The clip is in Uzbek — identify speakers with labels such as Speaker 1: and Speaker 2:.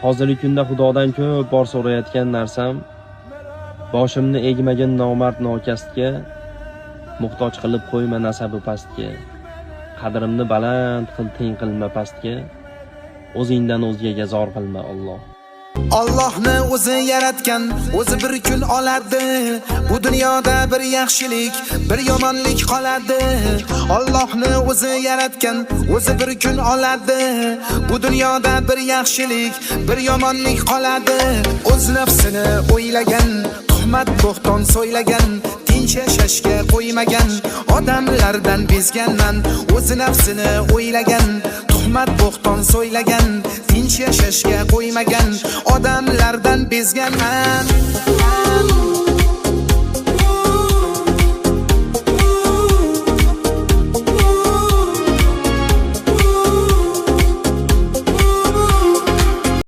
Speaker 1: Hozirgi kunda Xudodan ko'p bor so'rayotgan narsam boshimni egmagin nomard nokastga, muhtoj qilib qo'yma nasabi pastga, qadrimni baland qil, teng qilma pastga, o'zingdan o'zgaga zor qilma Alloh.
Speaker 2: Allohni o'zi yaratgan, o'zi bir kun oladi. Bu dunyoda bir yaxshilik, bir yomonlik qoladi. Allohni o'zi yaratgan, o'zi bir kun oladi. Bu dunyoda bir yaxshilik, bir yomonlik qoladi. O'z nafsini o'ylagan, tuhmat bo'xton so'ylagan, tinch yashashga qo'ymagan, odamlardan bezganman. O'z nafsini o'ylagan, tuhmat bo'xton so'ylagan, tinch yashashga qo'ymagan, odamlardan bezganman.